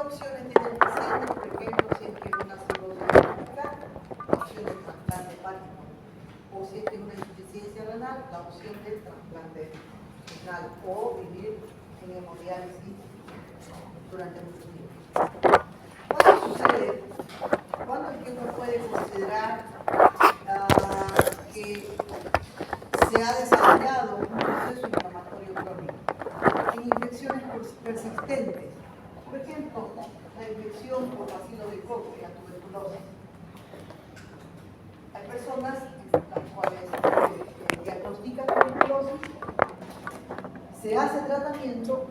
opciones tiene el paciente? Por ejemplo, si es que es una cirrosis hepática, la opción de trasplante hepático. O si es que es una insuficiencia renal, la opción de trasplante renal. O vivir en hemodiálisis durante mucho tiempo. ¿Cuándo sucede? ¿Cuándo es que uno puede considerar que se ha desarrollado un proceso inflamatorio crónico? En infecciones persistentes. Por ejemplo, la infección por bacilo de Koch y la tuberculosis. Hay personas las cuales diagnostican tuberculosis, se hace tratamiento,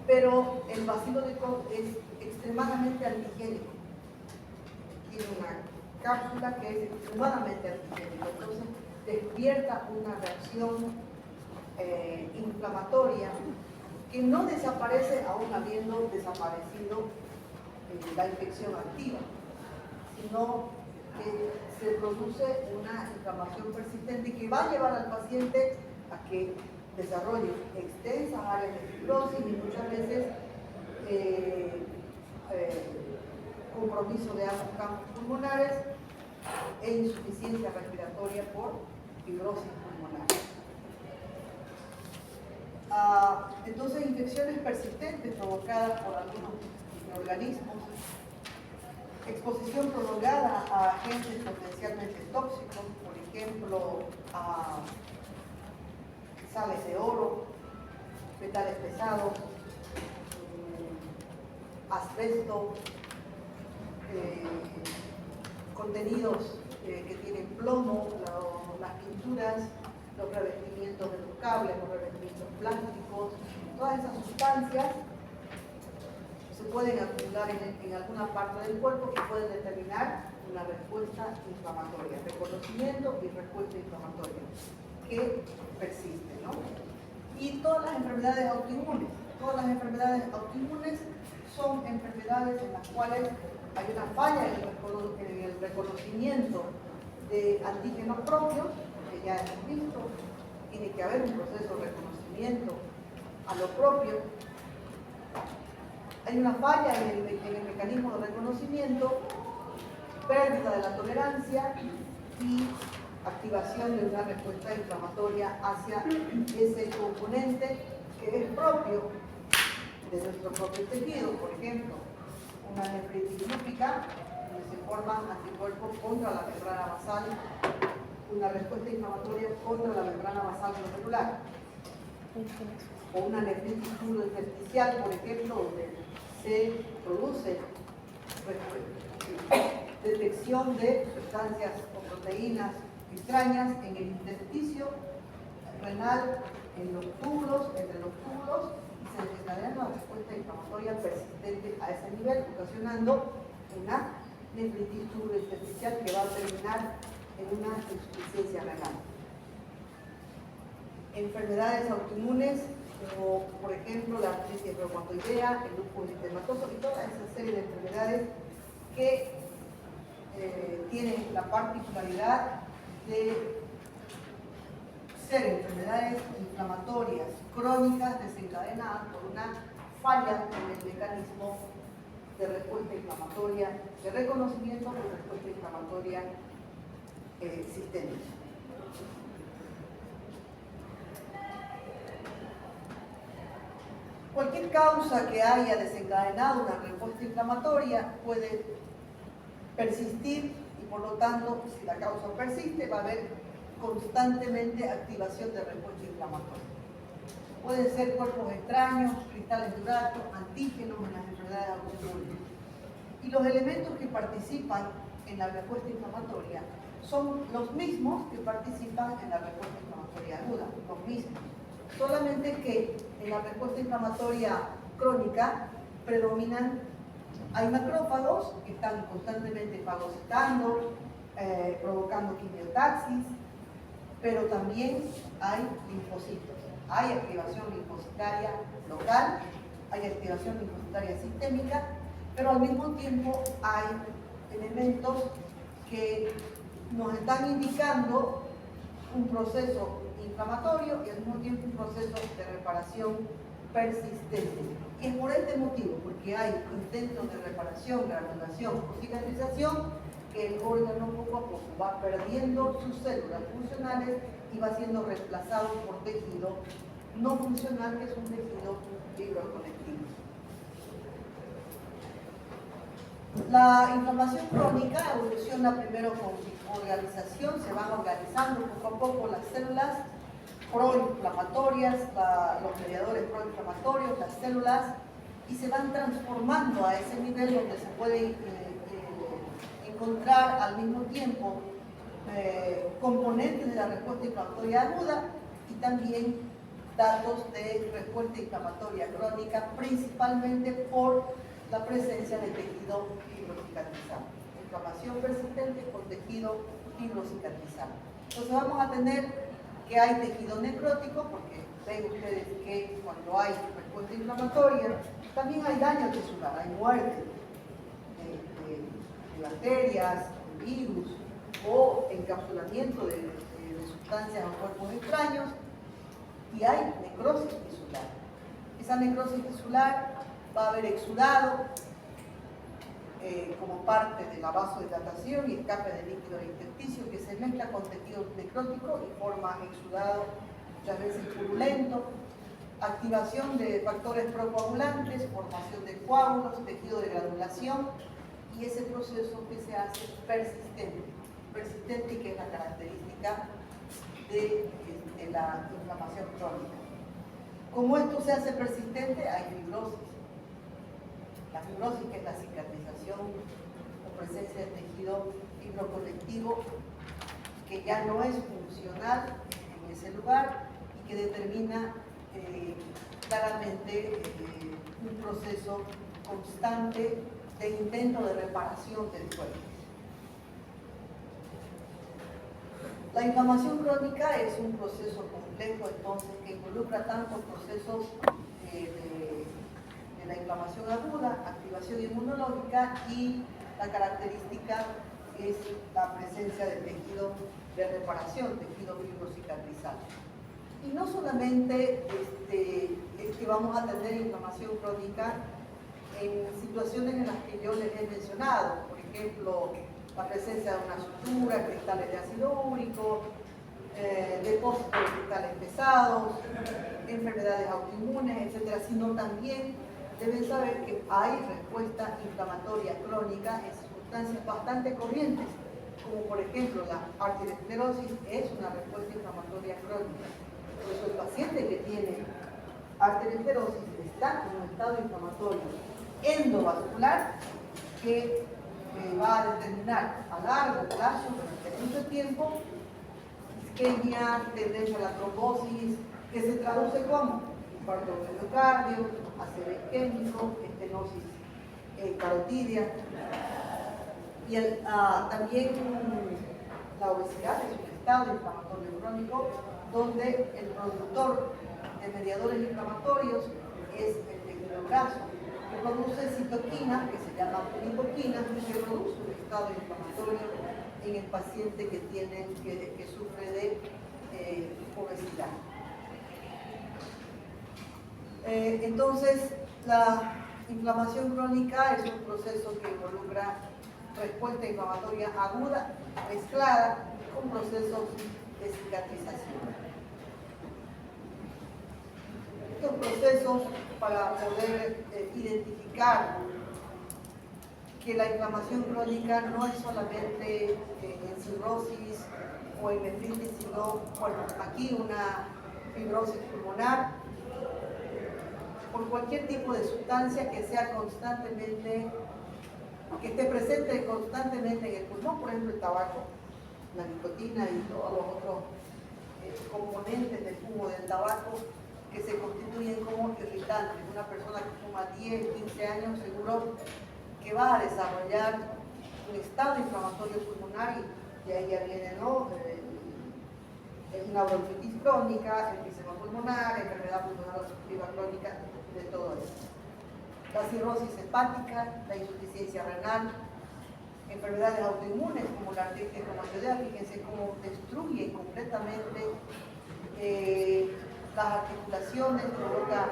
pero el bacilo de Koch es extremadamente antigénico. Tiene una cápsula que es extremadamente antigénica, entonces despierta una reacción inflamatoria que no desaparece aún habiendo desaparecido la infección activa, sino que se produce una inflamación persistente que va a llevar al paciente a que desarrolle extensas áreas de fibrosis y muchas veces compromiso de ambos campos pulmonares e insuficiencia respiratoria por fibrosis pulmonar. Entonces, infecciones persistentes provocadas por algunos microorganismos, exposición prolongada a agentes potencialmente tóxicos, por ejemplo, a sales de oro, metales pesados, asbesto, contenidos que tienen plomo, las pinturas, los revestimientos de los cables, los revestimientos plásticos, todas esas sustancias se pueden acumular en alguna parte del cuerpo y pueden determinar una respuesta inflamatoria, reconocimiento y respuesta inflamatoria que persiste, ¿no? Y todas las enfermedades autoinmunes son enfermedades en las cuales hay una falla en el reconocimiento de antígenos propios, que ya hemos visto, tiene que haber un proceso de reconocimiento a lo propio. Hay una falla en el mecanismo de reconocimiento, pérdida de la tolerancia y activación de una respuesta inflamatoria hacia ese componente que es propio de nuestro propio tejido. Por ejemplo, una nefritis lúpica, donde se forman anticuerpos contra la membrana basal, una respuesta inflamatoria contra la membrana basal molecular. O una nefritis pleurointersticial, por ejemplo, donde se produce detección de sustancias o proteínas extrañas en el intersticio renal, en los túbulos, entre los túbulos, y se desencadena una respuesta inflamatoria persistente a ese nivel, ocasionando una nefritis pleurointersticial que va a terminar en una insuficiencia renal. Enfermedades autoinmunes, como por ejemplo la artritis reumatoidea, el lupus eritematoso y toda esa serie de enfermedades que tienen la particularidad de ser enfermedades inflamatorias crónicas desencadenadas por una falla en el mecanismo de respuesta inflamatoria, de reconocimiento de respuesta inflamatoria sistémica. Cualquier causa que haya desencadenado una respuesta inflamatoria puede persistir y por lo tanto, si la causa persiste, va a haber constantemente activación de respuesta inflamatoria. Pueden ser cuerpos extraños, cristales de urato, antígenos en las enfermedades autoinmunes. Y los elementos que participan en la respuesta inflamatoria son los mismos que participan en la respuesta inflamatoria aguda, los mismos. Solamente que en la respuesta inflamatoria crónica predominan, hay macrófagos que están constantemente fagocitando, provocando quimiotaxis, pero también hay linfocitos. Hay activación linfocitaria local, hay activación linfocitaria sistémica, pero al mismo tiempo hay elementos que nos están indicando un proceso inflamatorio y al mismo tiempo un proceso de reparación persistente. Y es por este motivo, porque hay intentos de reparación, granulación o cicatrización, que el órgano poco a poco va perdiendo sus células funcionales y va siendo reemplazado por tejido no funcional, que es un tejido fibroconectivo. La inflamación crónica evoluciona primero con organización, se van organizando poco a poco las células proinflamatorias, los mediadores proinflamatorios, las células, y se van transformando a ese nivel donde se puede encontrar al mismo tiempo componentes de la respuesta inflamatoria aguda y también datos de respuesta inflamatoria crónica, principalmente por la presencia de tejido fibrocicatrizante. Inflamación persistente con tejido fibrocicatrizante. Entonces vamos a tener que hay tejido necrótico, porque ven ustedes que cuando hay respuesta inflamatoria, también hay daño tisular, hay muerte de bacterias, de virus o encapsulamiento de sustancias o cuerpos extraños, y hay necrosis tisular. Esa necrosis tisular va a haber exudado como parte de la vasodilatación y escape de líquido intersticio que se mezcla con tejido necrótico y forma exudado, muchas veces purulento, activación de factores procoagulantes, formación de coágulos, tejido de granulación, y ese proceso que se hace persistente y que es la característica de la inflamación crónica. Como esto se hace persistente, hay fibrosis. La fibrosis, que es la cicatrización o presencia de tejido fibroconectivo que ya no es funcional en ese lugar y que determina claramente un proceso constante de intento de reparación del cuerpo. La inflamación crónica es un proceso complejo, entonces, que involucra tantos procesos de la inflamación aguda, activación inmunológica, y la característica es la presencia de tejido de reparación, tejido fibrocicatrizante. Y no solamente es que vamos a tener inflamación crónica en situaciones en las que yo les he mencionado, por ejemplo, la presencia de una sutura, cristales de ácido úrico, depósitos de cristales pesados, enfermedades autoinmunes, etc., sino también deben saber que hay respuesta inflamatoria crónica en circunstancias bastante corrientes, como por ejemplo la arteriosclerosis es una respuesta inflamatoria crónica. Por eso el paciente que tiene arteriosclerosis está en un estado inflamatorio endovascular que va a determinar a largo plazo, durante mucho tiempo, isquemia, tendencia a la trombosis, que se traduce como infarto del miocardio, ácido isquémico, estenosis carotidia. Y también la obesidad es un estado inflamatorio crónico donde el productor de mediadores inflamatorios es el tejido graso, que produce citoquinas, que se llaman lipoquinas, y que produce un estado inflamatorio en el paciente que sufre de obesidad. Entonces, la inflamación crónica es un proceso que involucra respuesta inflamatoria aguda mezclada con procesos de cicatrización. Estos procesos, para poder identificar que la inflamación crónica no es solamente en cirrosis o en nefritis, sino, bueno, aquí una fibrosis pulmonar, por cualquier tipo de sustancia que sea constantemente, que esté presente constantemente en el pulmón, por ejemplo el tabaco, la nicotina y todos los otros componentes del humo del tabaco que se constituyen como irritantes. Una persona que fuma 10, 15 años seguro que va a desarrollar un estado inflamatorio pulmonar, y ahí ya viene, ¿no? Una bronquitis crónica, enfisema pulmonar, enfermedad pulmonar obstructiva crónica, de todo esto. La cirrosis hepática, la insuficiencia renal, enfermedades autoinmunes como la artritis reumatoidea, fíjense cómo destruye completamente las articulaciones, provoca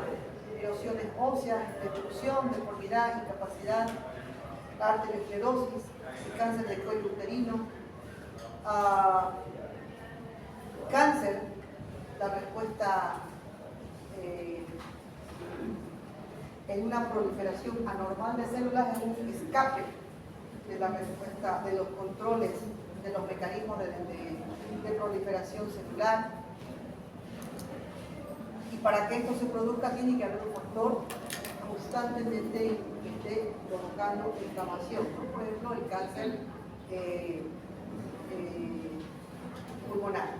erosiones óseas, destrucción, deformidad, incapacidad, la arteriosclerosis, el cáncer del cuello uterino, cáncer, la respuesta en una proliferación anormal de células, es un escape de la respuesta de los controles de los mecanismos de proliferación celular. Y para que esto se produzca tiene que haber un factor constantemente que esté provocando inflamación, ¿no? Por ejemplo, el cáncer pulmonar.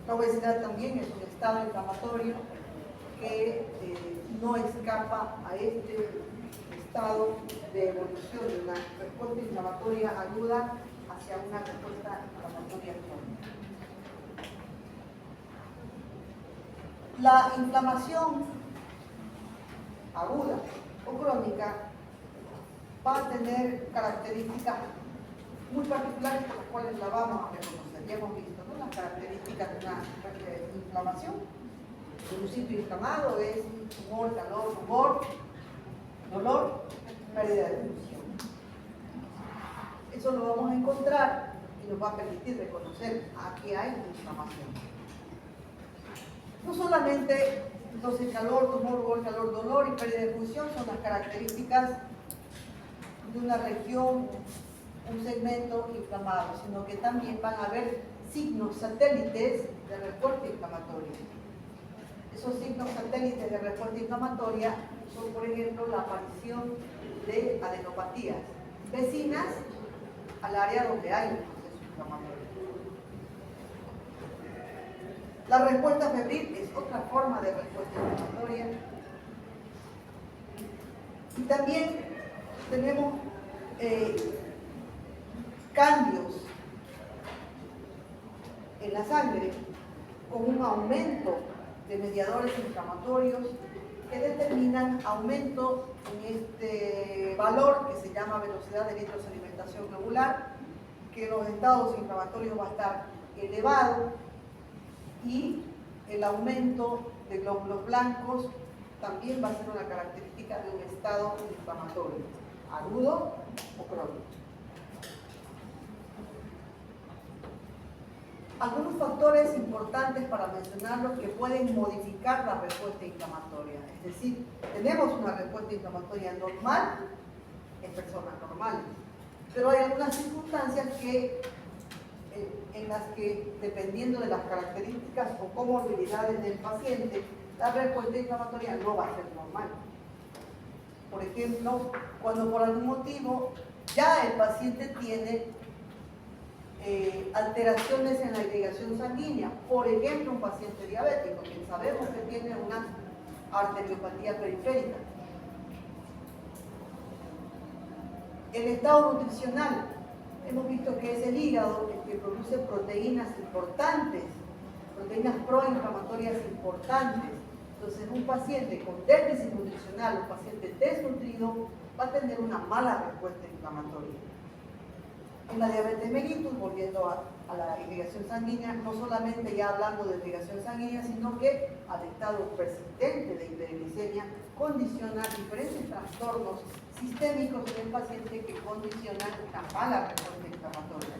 La obesidad también es un estado inflamatorio que no escapa a este estado de evolución de una respuesta inflamatoria aguda hacia una respuesta inflamatoria crónica. La inflamación aguda o crónica va a tener características muy particulares por las cuales la vamos a reconocer. Ya hemos visto, ¿no?, las características de una inflamación. Un sitio inflamado es tumor, calor, rubor, dolor, pérdida de función. Eso lo vamos a encontrar y nos va a permitir reconocer aquí hay inflamación. No solamente entonces calor, tumor, rubor, calor, dolor y pérdida de función son las características de una región, un segmento inflamado, sino que también van a haber signos satélites de respuesta inflamatoria. Esos signos satélites de respuesta inflamatoria son, por ejemplo, la aparición de adenopatías vecinas al área donde hay un proceso inflamatorio. La respuesta febril es otra forma de respuesta inflamatoria. Y también tenemos cambios en la sangre con un aumento de mediadores inflamatorios que determinan aumento en este valor que se llama velocidad de nitrosedimentación globular, que en los estados inflamatorios va a estar elevado, y el aumento de glóbulos blancos también va a ser una característica de un estado inflamatorio, agudo o crónico. Algunos factores importantes para mencionarlos que pueden modificar la respuesta inflamatoria. Es decir, tenemos una respuesta inflamatoria normal en personas normales, pero hay algunas circunstancias en las que, dependiendo de las características o comorbilidades del paciente, la respuesta inflamatoria no va a ser normal. Por ejemplo, cuando por algún motivo ya el paciente tiene alteraciones en la irrigación sanguínea, por ejemplo, un paciente diabético, que sabemos que tiene una arteriopatía periférica. El estado nutricional, hemos visto que es el hígado el que produce proteínas importantes, proteínas proinflamatorias importantes. Entonces, un paciente con déficit nutricional, un paciente desnutrido, va a tener una mala respuesta inflamatoria. En la diabetes mellitus, volviendo a la irrigación sanguínea, no solamente ya hablando de irrigación sanguínea, sino que al estado persistente de hiperglicemia condiciona diferentes trastornos sistémicos en el paciente que condicionan una mala respuesta inflamatoria.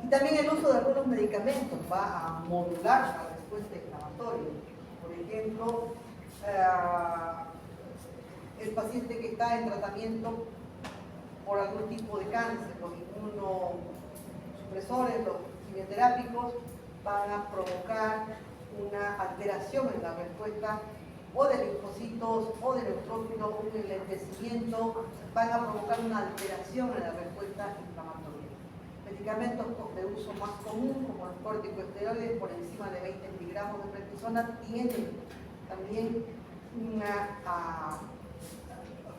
Y también el uso de algunos medicamentos va a modular la respuesta inflamatoria. Por ejemplo, el paciente que está en tratamiento por algún tipo de cáncer, los inmunosupresores, los quimioterápicos, van a provocar una alteración en la respuesta o de linfocitos o de neutrófilos, un enlentecimiento, van a provocar una alteración en la respuesta inflamatoria. Medicamentos de uso más común, como los corticosteroides por encima de 20 miligramos de prednisona, tienen también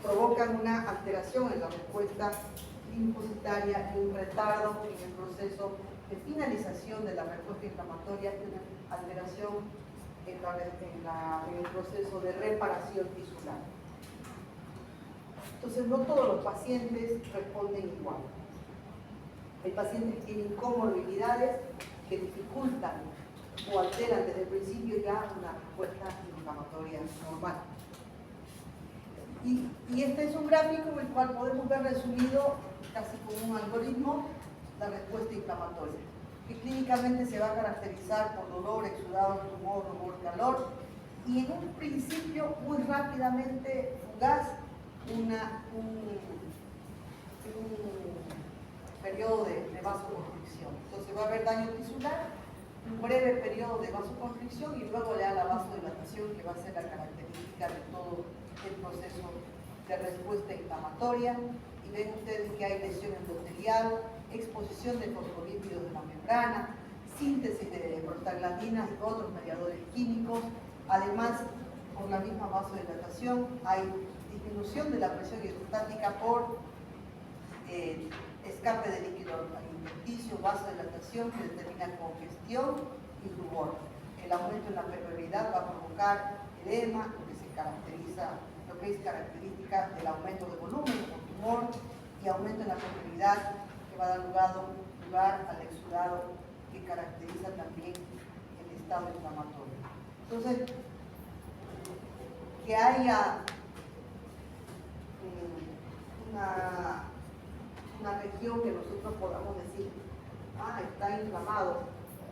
provocan una alteración en la respuesta linfocitaria y un retardo en el proceso de finalización de la respuesta inflamatoria y una alteración en el proceso de reparación tisular. Entonces, no todos los pacientes responden igual. Hay pacientes que tienen comorbilidades que dificultan o alteran desde el principio ya una respuesta inflamatoria normal. Y este es un gráfico en el cual podemos ver resumido, casi como un algoritmo, la respuesta inflamatoria, que clínicamente se va a caracterizar por dolor, exudado, tumor, rumor, calor, y en un principio muy rápidamente fugaz un periodo de vasoconstricción. Entonces va a haber daño tisular, un breve periodo de vasoconstricción y luego ya la vasodilatación, que va a ser la característica de todo el proceso de respuesta inflamatoria. Y ven ustedes que hay lesión endotelial, exposición de fosfolípidos de la membrana, síntesis de prostaglandinas y otros mediadores químicos. Además, por la misma vasodilatación hay disminución de la presión hidrostática por escape de líquido alimenticio, vasodilatación que determina congestión y rubor. El aumento en la permeabilidad va a provocar edema, lo que es característica del aumento de volumen o tumor, y aumento en la permeabilidad que va a dar lugar al exudado, que caracteriza también el estado inflamatorio. Entonces, que haya una región que nosotros podamos decir, está inflamado,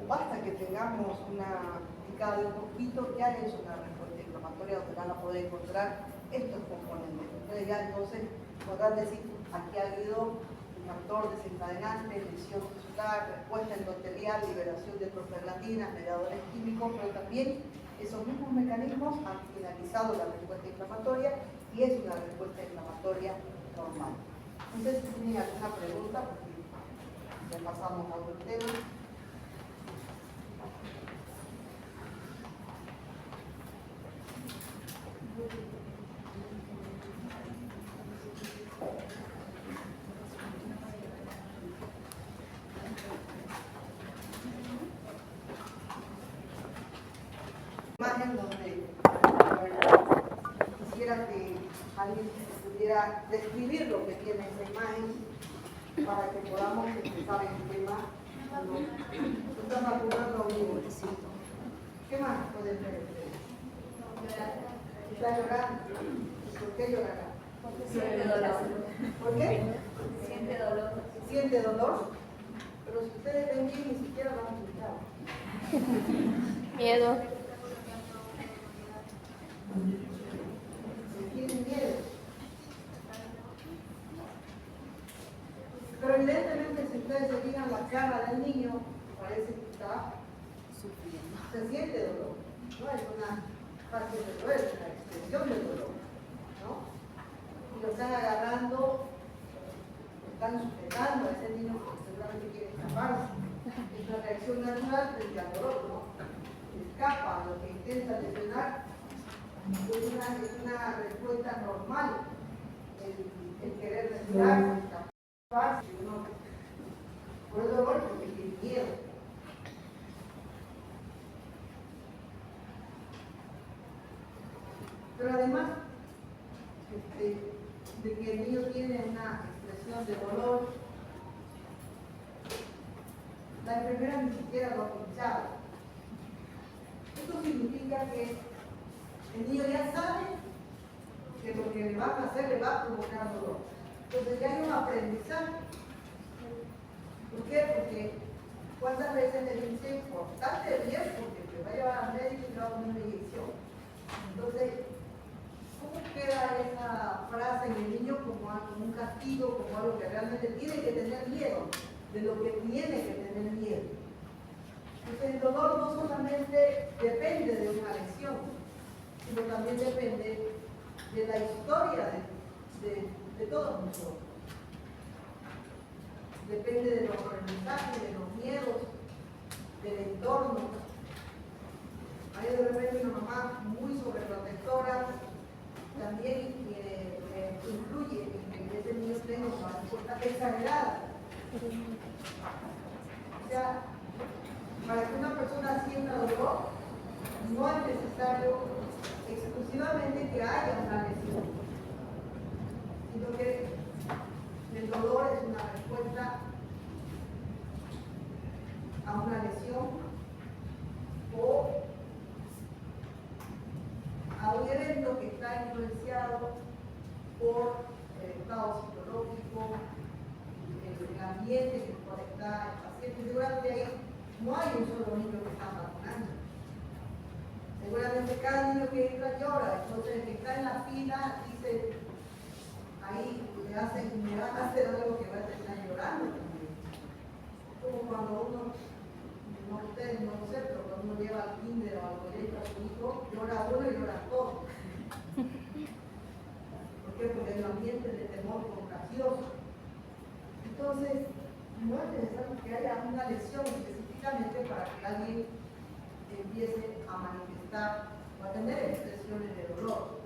o basta que tengamos una picada de un poquito, ya es una respuesta inflamatoria donde van a poder encontrar estos componentes. Entonces ya entonces podrán decir, aquí ha habido un factor desencadenante, lesión tisular, respuesta endotelial, liberación de prostaglandinas, mediadores químicos, pero también esos mismos mecanismos han finalizado la respuesta inflamatoria y es una respuesta inflamatoria normal. Entonces, si tienen alguna pregunta, porque ya pasamos a otro tema. Imagen donde quisiera que alguien pudiera describir lo que tiene esa imagen para que podamos empezar el tema cuando estamos acumulando un. ¿Qué más pueden ver ustedes? ¿Está llorando? ¿Por qué llorará? Porque siente dolor. ¿Por qué? Siente dolor. ¿Siente dolor? Pero si ustedes ven bien, ni siquiera lo han escuchado. Miedo. Tienen miedo. Pero evidentemente, si ustedes se fijan la cara del niño, parece que está sufriendo. Se siente dolor. No es una parte de dolor, es una extensión del dolor. ¿No? Y lo están agarrando, lo están sujetando a ese niño que seguramente quiere escaparse. Es una reacción natural frente al dolor, ¿no? Escapa a lo que intenta lesionar. Es una respuesta normal el querer respirar, escaparse, ¿no? Por el dolor, porque tiene miedo. Pero además de que el niño tiene una expresión de dolor, la enfermera ni siquiera lo ha pinchado. Esto significa que el niño ya sabe que lo que le van a hacer le va a provocar dolor. Entonces ya hay un aprendizaje. ¿Por qué? Porque ¿cuántas veces le dicen, portate bien porque te va a llevar al médico y te va a poner una inyección? Entonces, ¿cómo queda esa frase en el niño como un castigo, como algo que realmente tiene que tener miedo, de lo que tiene que tener miedo? Entonces el dolor no solamente depende de una lesión, sino también depende de la historia de todos nosotros. Depende de los aprendizajes, de los miedos, del entorno. Hay de repente una mamá muy sobreprotectora, también influye en que ese niño tenga una respuesta exagerada. O sea, para que una persona sienta dolor, no es necesario exclusivamente que haya una lesión, sino que el dolor es una respuesta a una lesión por el estado psicológico, el ambiente en el cual está el paciente. Seguramente ahí no hay un solo niño que está vacunando. Seguramente cada niño que entra llora, entonces el que está en la fila dice, ahí me van a hacer algo que va a terminar llorando también. Como cuando uno, no ustedes no lo sé, pero cuando uno lleva al kinder o al colegio a su hijo, llora uno y llora todos. ¿Por qué? Porque hay un ambiente de temor contagioso. Entonces, no es necesario que haya una lesión específicamente para que alguien empiece a manifestar o a tener expresiones de dolor.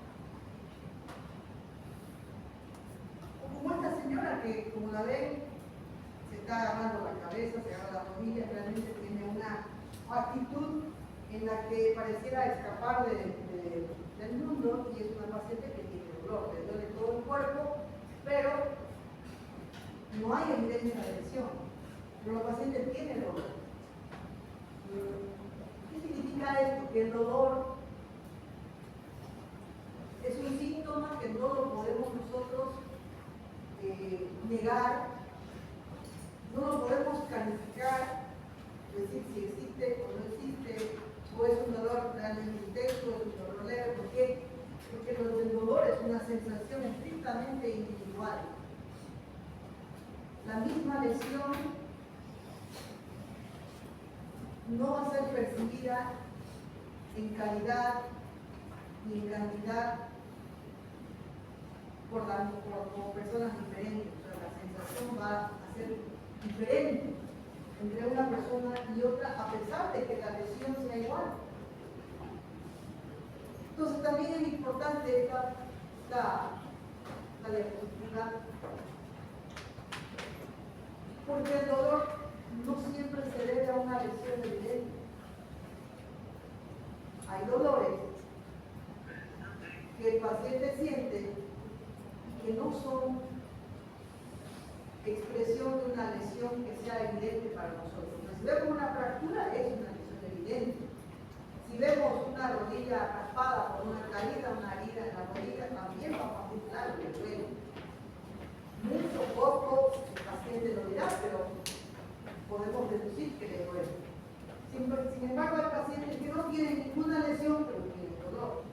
O como esta señora que, como la ven, se está agarrando la cabeza, se agarra la rodilla, realmente tiene una actitud en la que pareciera escapar del mundo, y es una paciente que tiene dolor, le duele todo el cuerpo, pero no hay evidencia de lesión, pero la paciente tiene dolor. ¿Qué significa esto? Que el dolor es un síntoma que no lo podemos nosotros negar, no lo podemos calificar, decir si existe o no existe, o es un dolor realmente intenso, o es un dolor leve. ¿Por qué? Porque el dolor es una sensación estrictamente individual. La misma lesión no va a ser percibida en calidad ni en cantidad por personas diferentes. O sea, la sensación va a ser diferente entre una persona y otra, a pesar de que la lesión sea igual. Entonces también es importante esta diapositiva, porque el dolor no siempre se debe a una lesión evidente. Hay dolores que el paciente siente que no son expresión de una lesión que sea evidente para nosotros. Si vemos una fractura, es una lesión evidente. Si vemos una rodilla raspada por una caída, una herida en la rodilla, también vamos a pensar que duele. Mucho poco el paciente lo dirá, pero podemos deducir que le duele. Sin embargo, hay pacientes que no tienen ninguna lesión, pero tienen dolor.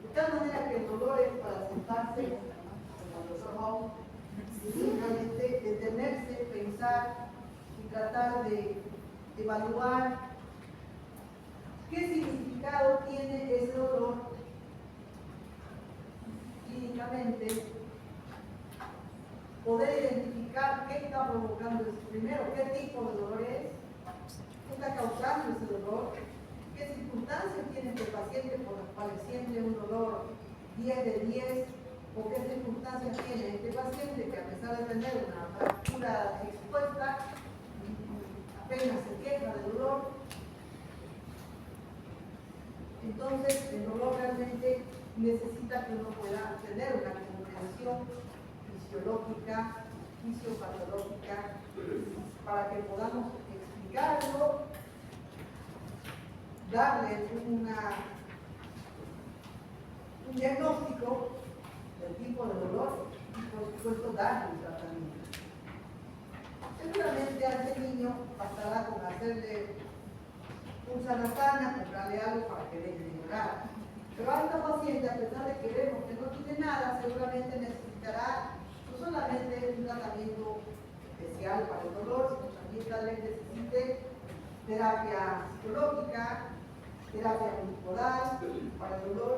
De tal manera que el dolor es para sentarse, como el doctor Howe, y simplemente detenerse, pensar y tratar de evaluar qué significado tiene ese dolor clínicamente, poder identificar qué está provocando eso. Primero, qué tipo de dolor es, qué está causando ese dolor, qué circunstancias tiene este paciente por las cuales siente un dolor 10 de 10, o qué circunstancias tiene este paciente que, a pesar de tener una fractura expuesta, apenas se queja de dolor. Entonces, el dolor realmente necesita que uno pueda tener una comprensión fisiológica, fisiopatológica, para que podamos explicarlo, darle un diagnóstico del tipo de dolor y, por supuesto, darle un tratamiento. Seguramente a ese niño bastará con hacerle un sanatana, comprarle algo para que deje de llorar. Pero a esta paciente, a pesar de que vemos que no tiene nada, seguramente necesitará no solamente un tratamiento especial para el dolor, sino también tal vez necesite terapia psicológica, terapia muscular para el dolor,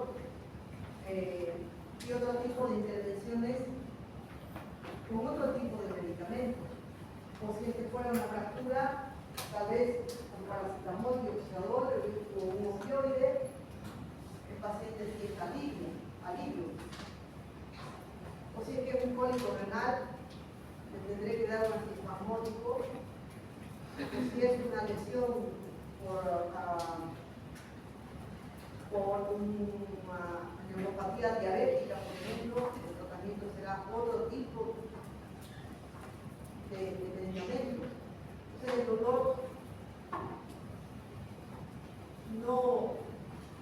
y otro tipo de intervenciones con otro tipo de medicamentos. O si este fuera una fractura, tal vez con paracetamol y oxidador o un opioide, el paciente sienta alivio. O si es que es un cólico renal, le tendré que dar un antiespasmódico. O si es una lesión por una neuropatía diabética, por ejemplo, el tratamiento será otro tipo de medicamentos. Entonces, el dolor no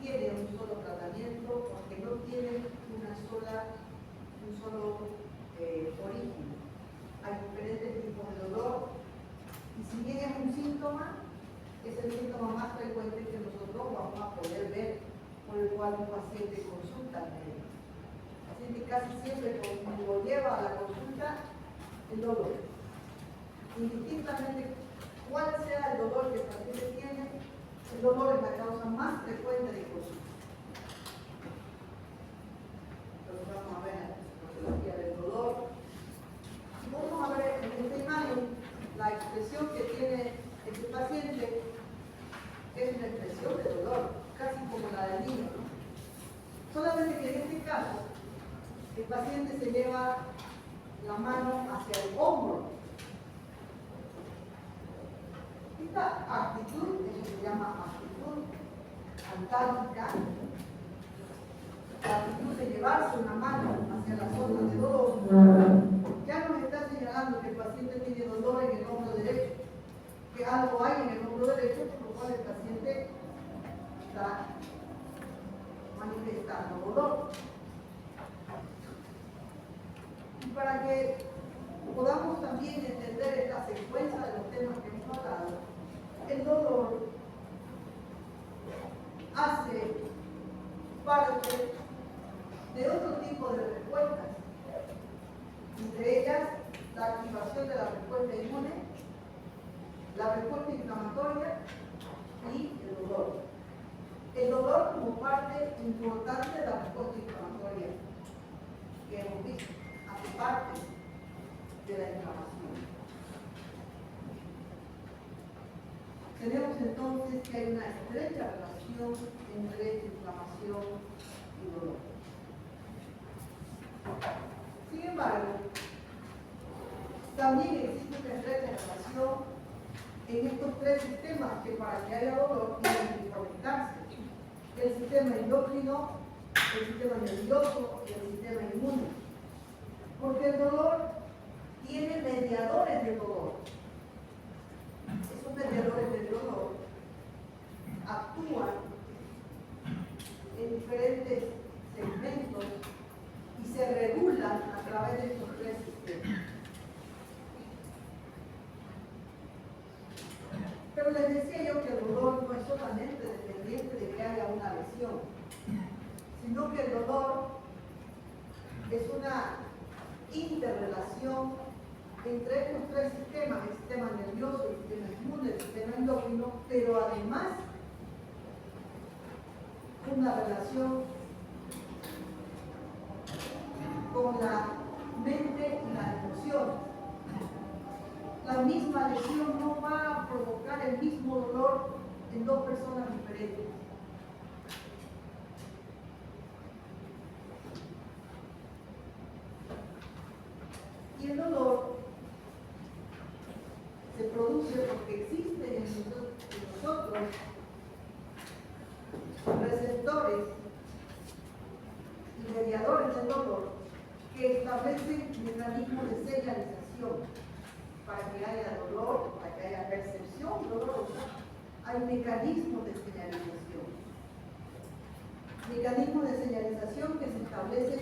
tiene un solo tratamiento, porque no tiene una sola solo origen. Hay diferentes tipos de dolor y si bien es un síntoma, es el síntoma más frecuente que nosotros vamos a poder ver por el cual un paciente consulta al médico. El paciente casi siempre cuando lleva a la consulta el dolor. Indistintamente cuál sea el dolor que el paciente tiene, el dolor es la causa más frecuente de consulta. Entonces vamos a ver la patología del dolor. Y vamos a ver en esta imagen la expresión que tiene este paciente es una expresión de dolor, casi como la del niño, ¿no? Solamente que en este caso el paciente se lleva la mano hacia el hombro. Esta actitud, eso se llama actitud antálgica, la actitud de llevarse una mano hacia la zona de dolor, ya nos está señalando que el paciente tiene dolor en el hombro derecho, que algo hay en el hombro derecho, por lo cual el paciente está manifestando dolor. Y para que podamos también entender esta secuencia de los temas que hemos hablado, el dolor hace parte de otro tipo de respuestas, entre ellas la activación de la respuesta inmune, la respuesta inflamatoria y el dolor. El dolor como parte importante de la respuesta inflamatoria que hemos visto, hace parte de la inflamación. Tenemos entonces que hay una estrecha relación entre inflamación y dolor. Sin embargo, también existe una estrecha relación en estos tres sistemas que para que haya dolor tienen que conectarse: el sistema endocrino, el sistema nervioso y el sistema inmune. Porque el dolor tiene mediadores de dolor. Esos mediadores de dolor actúan en diferentes segmentos y se regulan a través de estos tres sistemas. Pero les decía yo que el dolor no es solamente dependiente de que haya una lesión, sino que el dolor es una interrelación entre estos tres sistemas, el sistema nervioso, el sistema inmune, el sistema endocrino, pero además una relación con la mente y las emociones. La misma lesión no va a provocar el mismo dolor en dos personas diferentes. Y el dolor se produce porque existen en nosotros receptores y mediadores del dolor que establecen mecanismos de señalización. Para que haya dolor, para que haya percepción dolorosa, hay mecanismos de señalización. Mecanismos de señalización que se establecen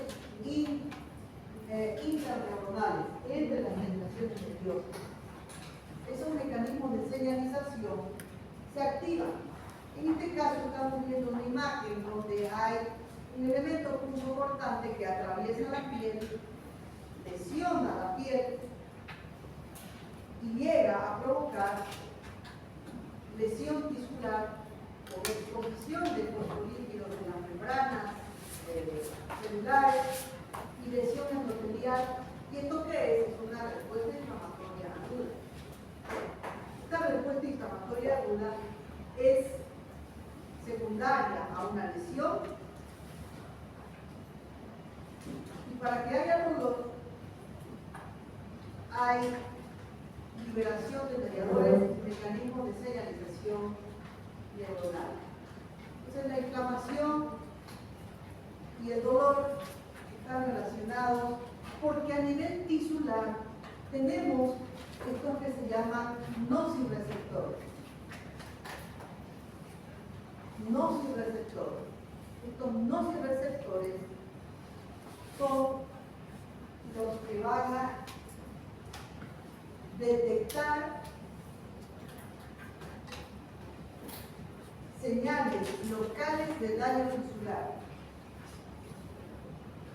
intraneuronales entre las generaciones nerviosas. Esos mecanismos de señalización se activan. En este caso estamos viendo una imagen donde hay un elemento punzocortante que atraviesa la piel, lesiona la piel y llega a provocar lesión tisular o exposición de fosfolípidos de las membranas celulares y lesión endotelial. ¿Y esto qué es? Es una respuesta inflamatoria aguda. Esta respuesta inflamatoria aguda es secundaria a una lesión, y para que haya dolor hay liberación de mediadores y mecanismos de señalización neuronal. Entonces la inflamación y el dolor están relacionados porque a nivel tisular tenemos estos que se llaman nociceptores. Estos nociceptores son que van a detectar señales locales de daño tisular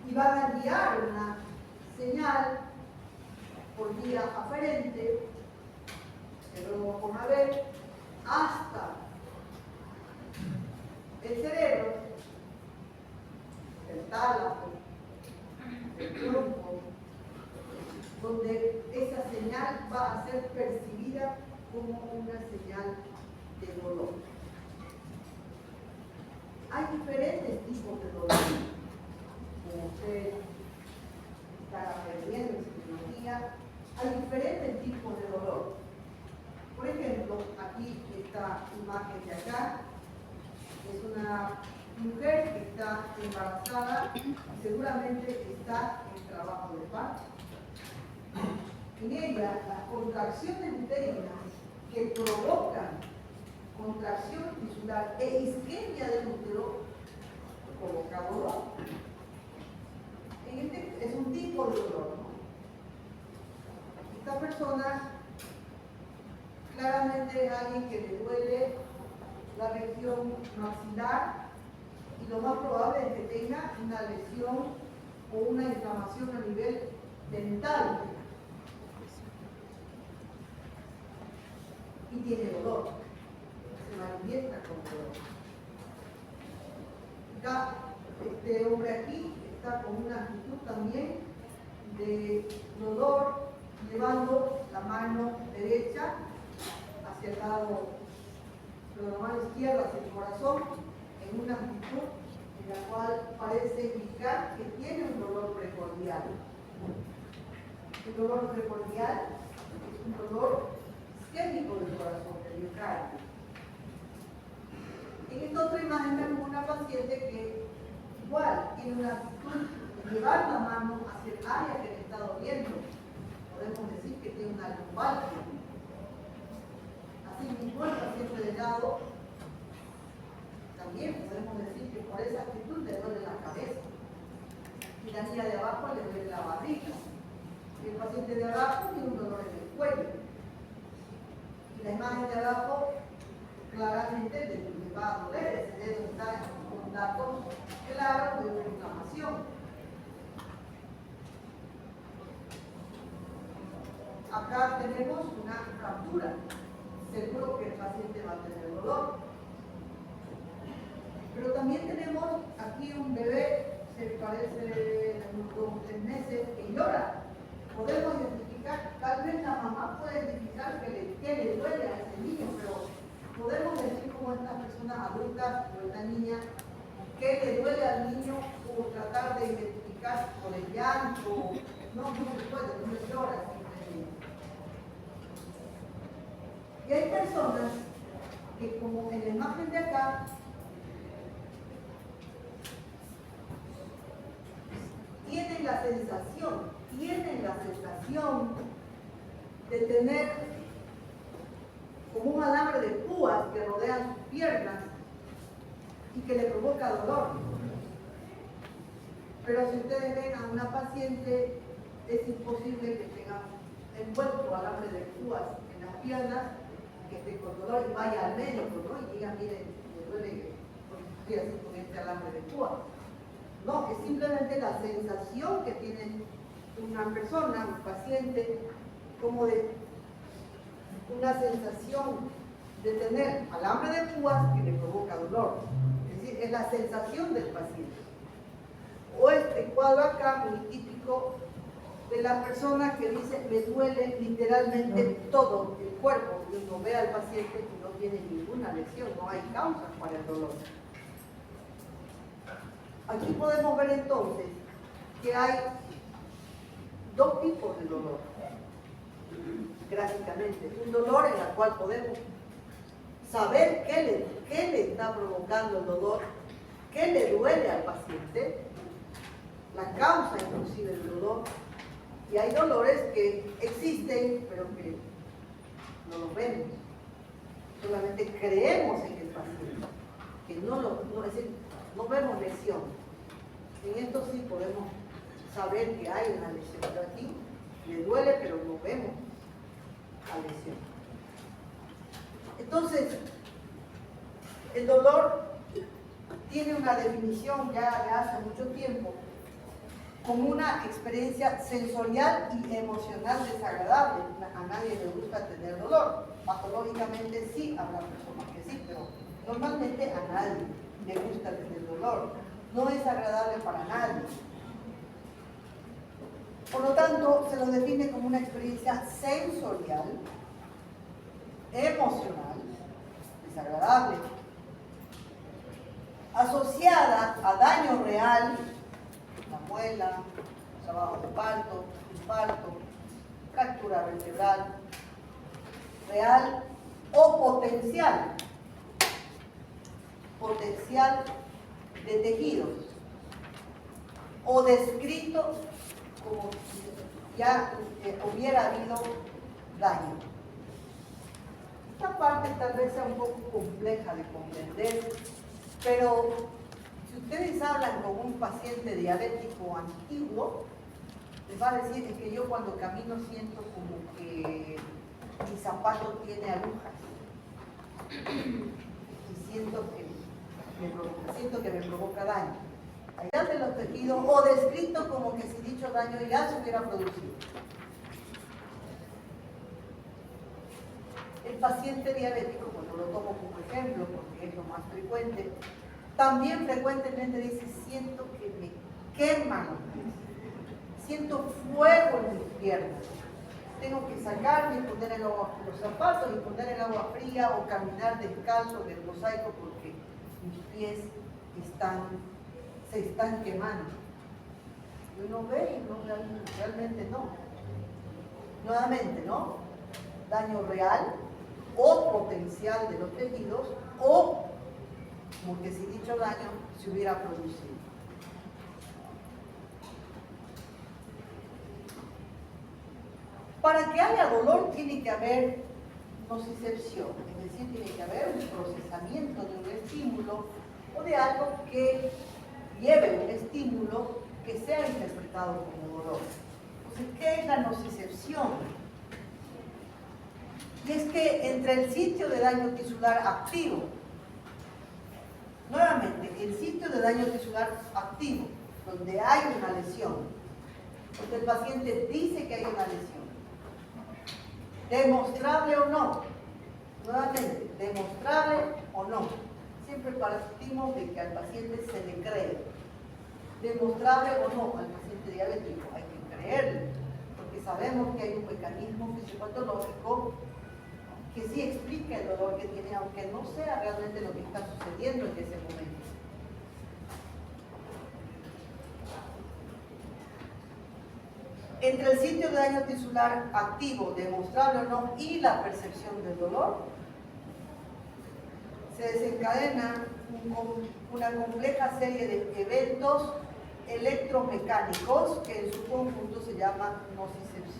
y van a enviar una señal por vía aferente, que luego vamos a ver, hasta el cerebro, el tálamo, el tronco, donde esa señal va a ser percibida como una señal de dolor. Hay diferentes tipos de dolor, como ustedes están aprendiendo en psicología, hay diferentes tipos de dolor. Por ejemplo, aquí esta imagen de acá es una mujer que está embarazada y seguramente está en trabajo de parto. En ella, las contracciones uterinas que provocan contracción tisular e isquemia del útero provoca dolor. Es un tipo de dolor, ¿no? Esta persona claramente es alguien que le duele la región maxilar y lo más probable es que tenga una lesión o una inflamación a nivel dental y tiene dolor, se manifiesta con dolor. Acá, este hombre aquí está con una actitud también de dolor, llevando la mano derecha hacia el lado, pero la mano izquierda hacia el corazón, en una actitud en la cual parece indicar que tiene un dolor precordial. El dolor precordial es un dolor isquémico del corazón, del miocardio. En esta otra imagen vemos una paciente que igual tiene una actitud de llevar la mano hacia el área que le está doliendo. Podemos decir que tiene una lumbalgia. Así mismo el paciente de lado, también podemos decir que por esa actitud le duele la cabeza. Y la niña de abajo le duele la barriga. Y el paciente de abajo tiene un dolor en el cuello. Y la imagen de abajo claramente le va a doler, ese dedo está con datos claros de una inflamación. Acá tenemos una fractura. Seguro que el paciente va a tener dolor. Pero también tenemos aquí un bebé, se parece de unos 2 o 3 meses, que llora. Podemos identificar, tal vez la mamá puede identificar que le duele a ese niño, pero podemos decir como estas personas adultas o esta niña que le duele al niño o tratar de identificar por el llanto. No se puede, no se llora simplemente. Y hay personas que, como en la imagen de acá, tienen la sensación de tener como un alambre de púas que rodean sus piernas y que le provoca dolor. Pero si ustedes ven a una paciente, es imposible que tenga envuelto alambre de púas en las piernas, que esté con dolor y vaya al médico, ¿no? Y diga, mire, me duele porque estoy así con este alambre de púas. No, es simplemente la sensación que tiene una persona, un paciente, como de una sensación de tener alambre de púas que le provoca dolor. Es decir, es la sensación del paciente. O este cuadro acá, muy típico de la persona que dice, me duele literalmente todo el cuerpo. Y uno ve al paciente que no tiene ninguna lesión, no hay causas para el dolor. Aquí podemos ver entonces que hay 2 tipos de dolor, gráficamente. Un dolor en el cual podemos saber qué le está provocando el dolor, qué le duele al paciente, la causa inclusive del dolor. Y hay dolores que existen, pero que no los vemos. Solamente creemos en el paciente, que es decir, no vemos lesión. En esto sí podemos saber que hay una lesión. Pero aquí le duele, pero no vemos la lesión. Entonces, el dolor tiene una definición ya de hace mucho tiempo como una experiencia sensorial y emocional desagradable. A nadie le gusta tener dolor. Patológicamente sí, habrá personas que sí, pero normalmente a nadie le gusta tener dolor. No es agradable para nadie. Por lo tanto, se lo define como una experiencia sensorial, emocional, desagradable, asociada a daño real, la muela, trabajo de parto, infarto, fractura vertebral, real o potencial de tejidos, o descrito como si ya hubiera habido daño. Esta parte tal vez sea un poco compleja de comprender, pero si ustedes hablan con un paciente diabético antiguo, les va a decir que yo cuando camino siento como que mi zapato tiene agujas y siento que me provoca daño. Allá de los tejidos, o descrito como que si dicho daño ya se hubiera producido. El paciente diabético, cuando lo tomo como ejemplo, porque es lo más frecuente, también frecuentemente dice, siento que me queman los pies, siento fuego en mis piernas, tengo que sacarme y poner los zapatos y poner el agua fría o caminar descalzo del mosaico porque mis pies se están quemando. Y uno ve y no, realmente no. Nuevamente, ¿no? Daño real o potencial de los tejidos o como que si dicho daño se hubiera producido. Para que haya dolor tiene que haber nocicepción, es decir, tiene que haber un procesamiento de un estímulo o de algo que lleve un estímulo que sea interpretado como dolor. Entonces, ¿qué es la nocicepción? Y es que entre el sitio de daño tisular activo, nuevamente, el sitio de daño tisular activo, donde hay una lesión, donde el paciente dice que hay una lesión, demostrable o no, nuevamente, demostrable o no, siempre partimos de que al paciente se le cree, demostrable o no al paciente diabético, hay que creerle, porque sabemos que hay un mecanismo fisiopatológico que sí explica el dolor que tiene, aunque no sea realmente lo que está sucediendo en ese momento. Entre el sitio de daño tisular activo, demostrable o no, y la percepción del dolor, se desencadena una compleja serie de eventos electromecánicos que en su conjunto se llama nocicepción.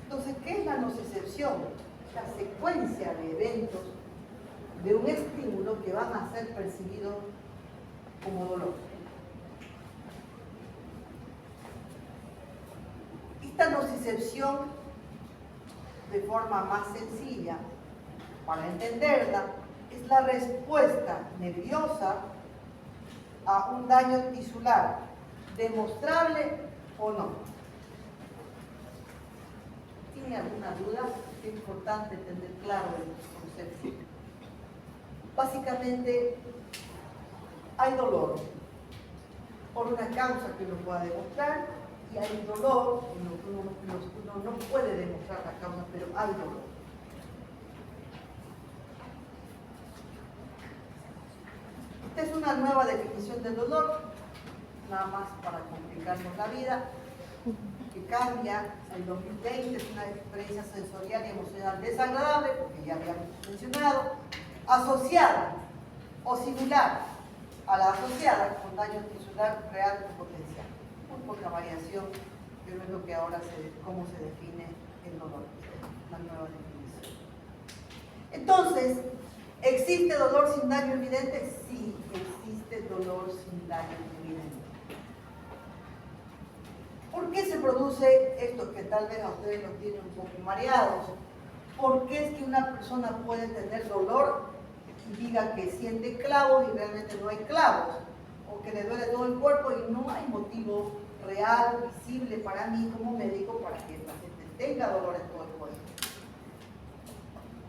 Entonces, ¿qué es la nocicepción? La secuencia de eventos de un estímulo que van a ser percibidos como dolor. Esta nocicepción, de forma más sencilla, para entenderla, es la respuesta nerviosa a un daño tisular, demostrable o no. ¿Tiene alguna duda? Es importante tener claro el concepto. Básicamente, hay dolor por una causa que uno pueda demostrar y hay dolor, uno no puede demostrar la causa, pero hay dolor. Esta es una nueva definición del dolor, nada más para complicarnos la vida, que cambia en 2020, es una experiencia sensorial y emocional desagradable, porque ya habíamos mencionado, asociada o similar a la asociada con daño tisular real o potencial. Muy poca variación, pero es lo que ahora cómo se define el dolor, la nueva definición. Entonces, ¿existe dolor sin daño evidente? Sí, existe dolor sin daño evidente. ¿Por qué se produce esto que tal vez a ustedes los tiene un poco mareados? ¿Por qué es que una persona puede tener dolor y diga que siente clavos y realmente no hay clavos? O que le duele todo el cuerpo y no hay motivo real, visible para mí como médico para que el paciente tenga dolor en todo el cuerpo.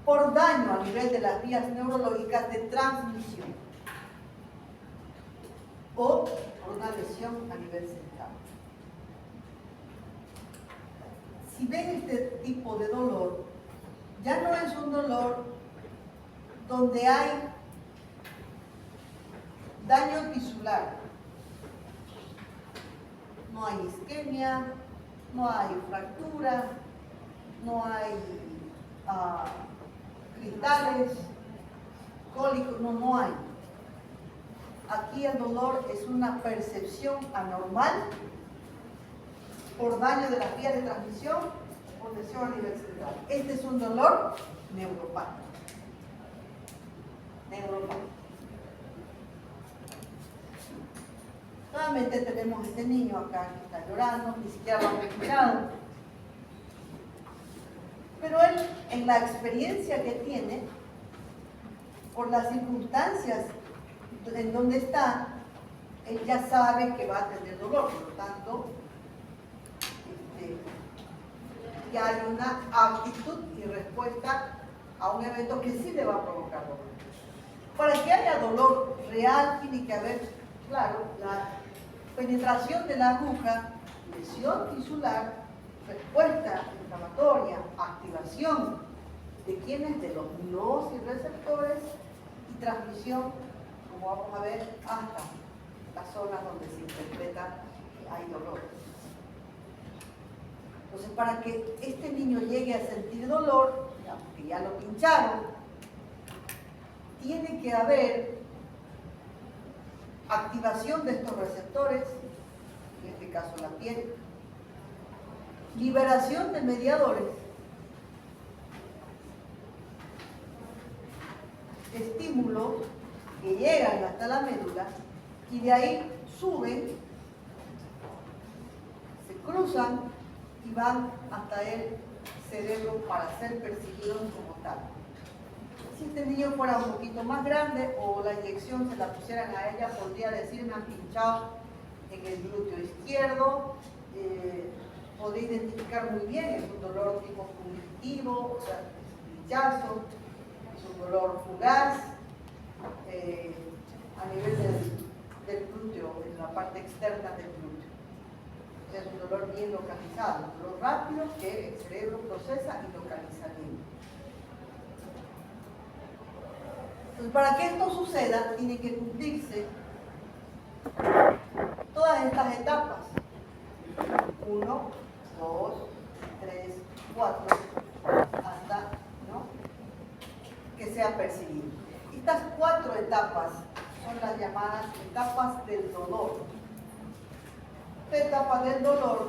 Por daño a nivel de las vías neurológicas de transmisión o por una lesión a nivel central. Si ven este tipo de dolor, ya no es un dolor donde hay daño tisular. No hay isquemia, no hay fractura, no hay cristales, cólicos, no hay. Aquí el dolor es una percepción anormal por daño de las vías de transmisión, por lesión a nivel central. Este es un dolor neuropático. Nuevamente tenemos este niño acá que está llorando, ni siquiera lo ha escuchado. Pero él, en la experiencia que tiene, por las circunstancias en donde está, él ya sabe que va a tener dolor, por lo tanto, ya hay una actitud y respuesta a un evento que sí le va a provocar dolor. Para que haya dolor real, tiene que haber, claro, la penetración de la aguja, lesión tisular, respuesta inflamatoria, activación de quienes, de los nociceptores y transmisión, como vamos a ver, hasta las zonas donde se interpreta que hay dolor. Entonces, para que este niño llegue a sentir dolor, digamos que ya lo pincharon, tiene que haber activación de estos receptores, en este caso la piel, liberación de mediadores, estímulos que llegan hasta la médula y de ahí suben, se cruzan y van hasta el cerebro para ser percibidos como tal. Si este niño fuera un poquito más grande o la inyección se la pusieran a ella, podría decir: me han pinchado en el glúteo izquierdo, podría identificar muy bien, es un dolor tipo fugitivo, o sea, es un pinchazo, es un dolor fugaz, a nivel del glúteo, en la parte externa del glúteo. O sea, es un dolor bien localizado, un dolor rápido que el cerebro procesa y localiza bien. Entonces, para que esto suceda, tiene que cumplirse todas estas etapas. 1, 2, 3, 4, hasta, ¿no?, que sea percibido. Estas 4 etapas son las llamadas etapas del dolor. Esta etapa del dolor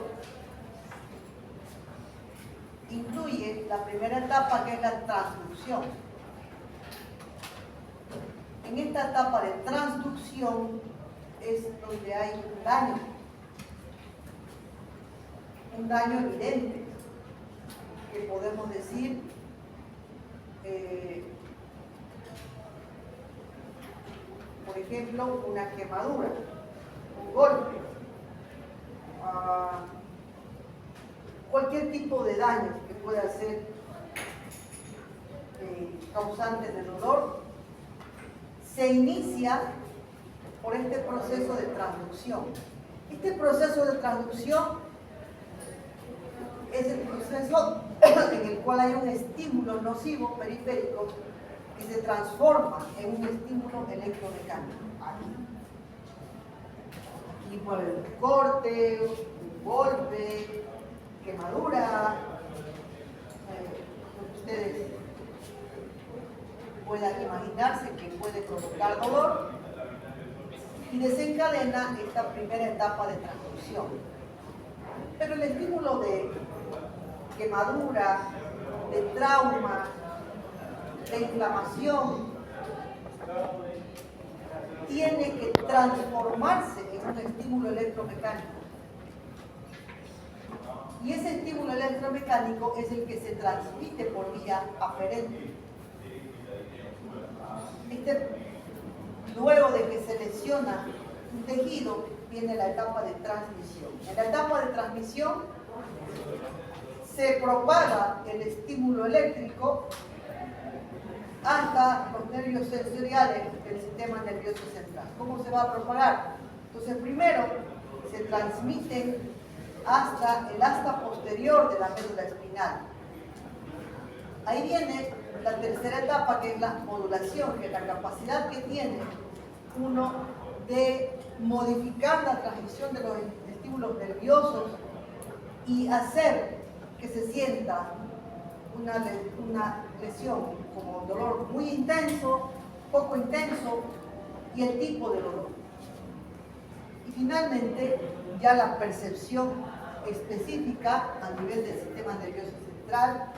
incluye la primera etapa, que es la transducción. En esta etapa de transducción es donde hay un daño evidente, que podemos decir por ejemplo, una quemadura, un golpe, cualquier tipo de daño que pueda ser causante de dolor, se inicia por este proceso de transducción. Este proceso de transducción es el proceso en el cual hay un estímulo nocivo periférico que se transforma en un estímulo electromecánico. Aquí puede haber un corte, un golpe, quemadura, ustedes puedan imaginarse que puede provocar dolor y desencadena esta primera etapa de transducción. Pero el estímulo de quemadura, de trauma, de inflamación, tiene que transformarse en un estímulo electromecánico. estímulo electromecánico es el que se transmite por vía aferente. Luego de que se lesiona un tejido, viene la etapa de transmisión. En la etapa de transmisión se propaga el estímulo eléctrico hasta los nervios sensoriales del sistema nervioso central. ¿Cómo se va a propagar? Entonces, primero se transmiten hasta el asta posterior de la médula espinal. Ahí viene la tercera etapa, que es la modulación, que es la capacidad que tiene uno de modificar la transmisión de los estímulos nerviosos y hacer que se sienta una lesión como dolor muy intenso, poco intenso y el tipo de dolor. Y finalmente, ya la percepción específica a nivel del sistema nervioso central,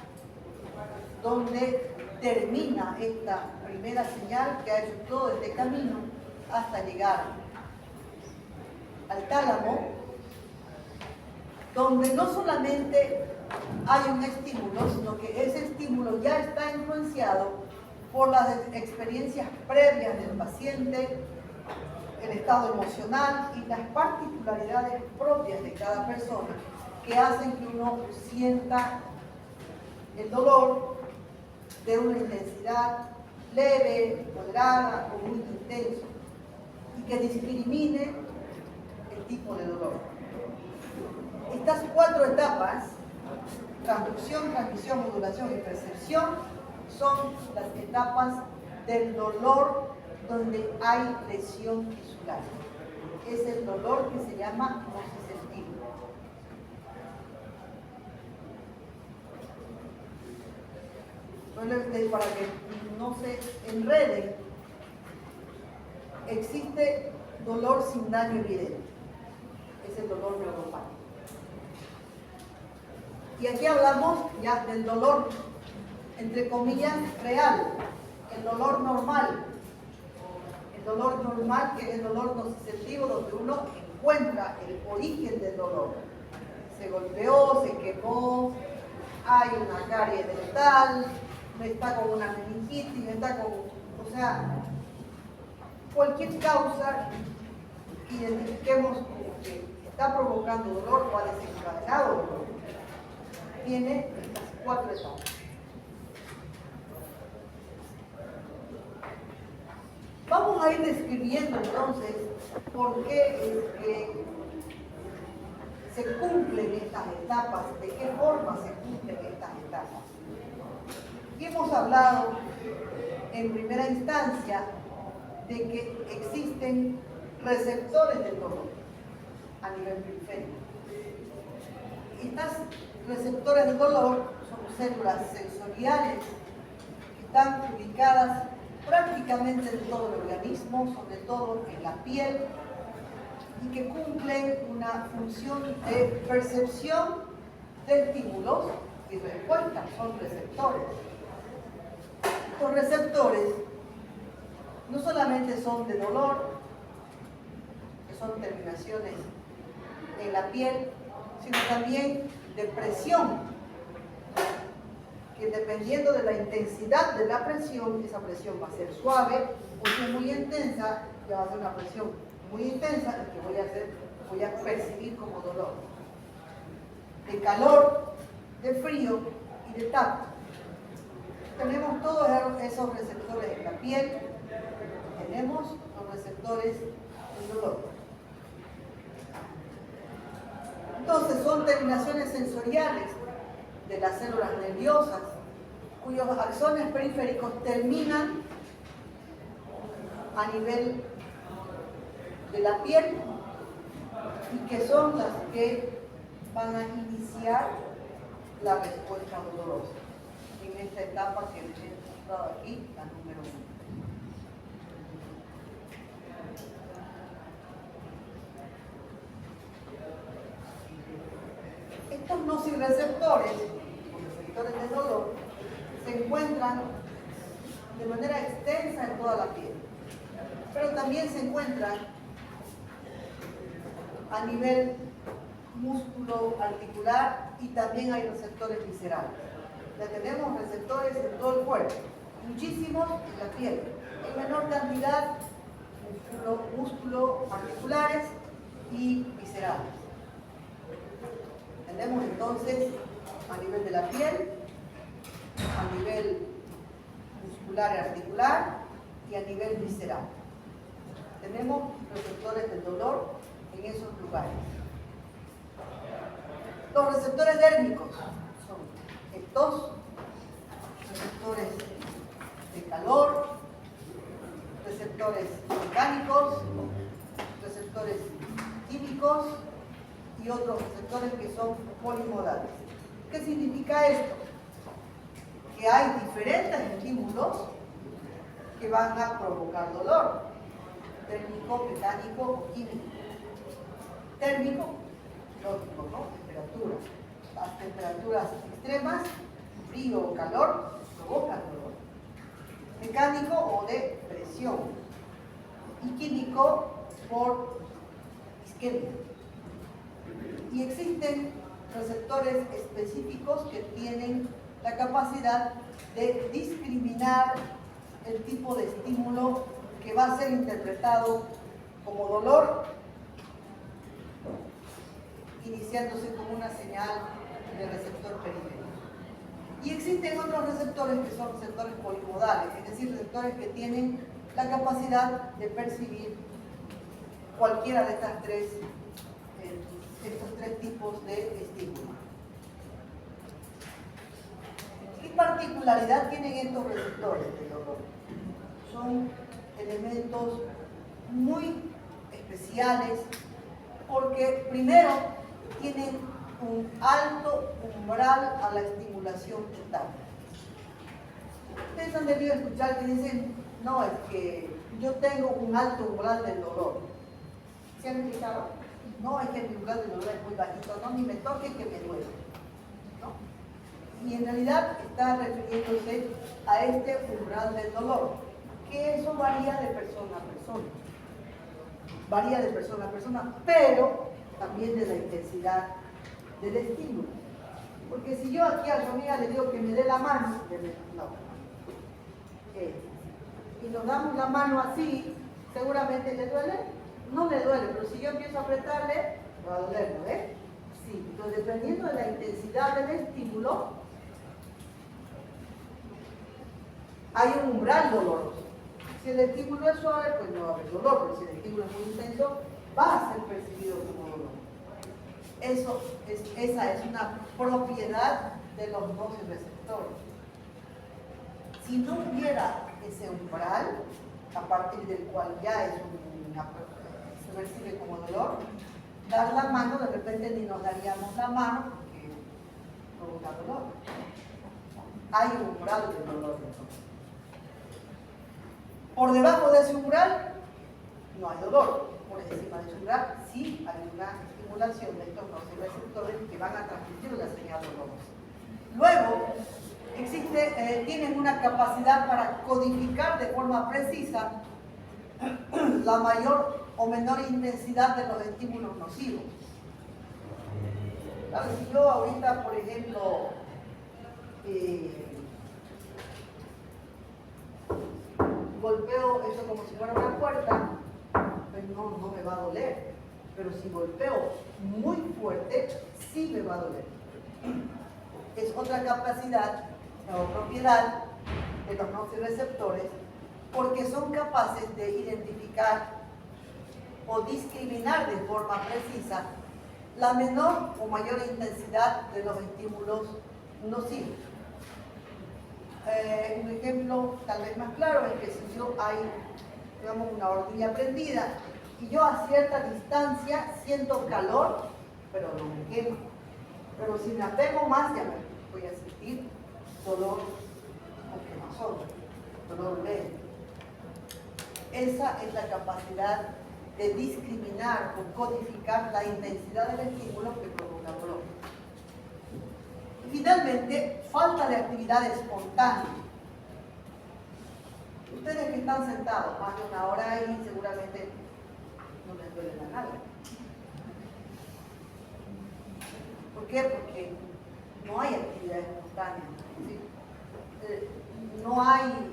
donde termina esta primera señal que ha hecho todo este camino hasta llegar al tálamo, donde no solamente hay un estímulo, sino que ese estímulo ya está influenciado por las experiencias previas del paciente, el estado emocional y las particularidades propias de cada persona que hacen que uno sienta el dolor de una intensidad leve, moderada o muy intenso y que discrimine el tipo de dolor. Estas 4 etapas, transducción, transmisión, modulación y percepción, son las etapas del dolor donde hay lesión tisular. Es el dolor que se llama nociceptivo. Para que no se enreden, existe dolor sin daño evidente. Es el dolor neuropático. Y aquí hablamos ya del dolor, entre comillas, real, el dolor normal. El dolor normal, que es el dolor nociceptivo, donde uno encuentra el origen del dolor. Se golpeó, se quemó, hay una carie dental, está con una meningitis, está con, o sea, cualquier causa que identifiquemos que está provocando dolor o ha desencadenado dolor, tiene estas 4 etapas. Vamos a ir describiendo entonces por qué es que se cumplen estas etapas, de qué forma se cumplen estas etapas. Y hemos hablado en primera instancia de que existen receptores del dolor a nivel periférico. Estas receptores del dolor son células sensoriales que están ubicadas prácticamente en todo el organismo, sobre todo en la piel, y que cumplen una función de percepción de estímulos y respuesta, son receptores. Estos receptores no solamente son de dolor, que son terminaciones en la piel, sino también de presión, que dependiendo de la intensidad de la presión, esa presión va a ser suave o si es muy intensa, ya va a ser una presión muy intensa y que voy a percibir como dolor. De calor, de frío y de tacto. Tenemos todos esos receptores en la piel, tenemos los receptores del dolor. Entonces son terminaciones sensoriales de las células nerviosas cuyos axones periféricos terminan a nivel de la piel y que son las que van a iniciar la respuesta dolorosa en esta etapa que les he mostrado aquí, la número 1. Estos nociceptores, los receptores de dolor, se encuentran de manera extensa en toda la piel, pero también se encuentran a nivel músculo articular y también hay receptores viscerales. Ya tenemos receptores en todo el cuerpo, muchísimos en la piel, en menor cantidad músculo articulares y viscerales. Tenemos entonces a nivel de la piel, a nivel muscular y articular y a nivel visceral. Tenemos receptores del dolor en esos lugares. Los receptores dérmicos son estos receptores de calor, receptores mecánicos, receptores químicos y otros receptores que son polimodales. ¿Qué significa esto? Que hay diferentes estímulos que van a provocar dolor, térmico, mecánico o químico. Térmico, lógico, ¿no? Temperatura. Las temperaturas extremas, frío o calor, provocan dolor. Mecánico o de presión. Y químico por isquemia. Y existen receptores específicos que tienen la capacidad de discriminar el tipo de estímulo que va a ser interpretado como dolor, iniciándose como una señal de receptor periférico. Y existen otros receptores que son receptores polimodales, es decir, receptores que tienen la capacidad de percibir cualquiera de estos tres tipos de estímulos. ¿Qué particularidad tienen estos receptores de dolor? Son elementos muy especiales porque primero tienen un alto umbral a la estimulación total. Ustedes han debido escuchar que dicen, no, es que yo tengo un alto umbral del dolor. ¿Se han escuchado? No, es que mi umbral del dolor es muy bajito, no, ni me toque que me duele. ¿No? Y en realidad está refiriéndose a este umbral del dolor, que eso varía de persona a persona. Varía de persona a persona, pero también de la intensidad del estímulo. Porque si yo aquí a su amiga le digo que me dé la mano, no. Y nos damos la mano así, seguramente le duele. No le duele, pero si yo empiezo a apretarle, va a doler, ¿no ves? Sí, entonces dependiendo de la intensidad del estímulo, hay un umbral doloroso. Si el estímulo es suave, pues no va a haber dolor, pero si el estímulo es muy intenso, va a ser percibido como dolor. Esa es una propiedad de los nociceptores. Si no hubiera ese umbral, a partir del cual ya se percibe como dolor, dar la mano, de repente ni nos daríamos la mano porque provoca dolor. Hay un umbral de dolor entonces. Por debajo de ese umbral no hay dolor. Por encima de ese umbral sí hay una estimulación de estos nociceptores que van a transmitir la señal dolorosa. Luego, tienen una capacidad para codificar de forma precisa la mayor o menor intensidad de los estímulos nocivos. Claro, si yo ahorita, por ejemplo, golpeo eso como si fuera una puerta, pues no me va a doler. Pero si golpeo muy fuerte, sí me va a doler. Es otra capacidad o propiedad de los nociceptores porque son capaces de identificar o discriminar de forma precisa la menor o mayor intensidad de los estímulos nocivos. Un ejemplo tal vez más claro es que si yo hay, digamos, una hornilla prendida y yo a cierta distancia siento calor, pero no me quemo. Pero si me apego más, ya me voy a sentir dolor o quemazón, dolor leve. Esa es la capacidad de discriminar o codificar la intensidad del estímulo que provoca dolor. Y finalmente, falta de actividad espontánea. Ustedes que están sentados más de una hora ahí seguramente no les duele la nalga. qué? Porque no hay actividad espontánea. ¿Sí? No hay,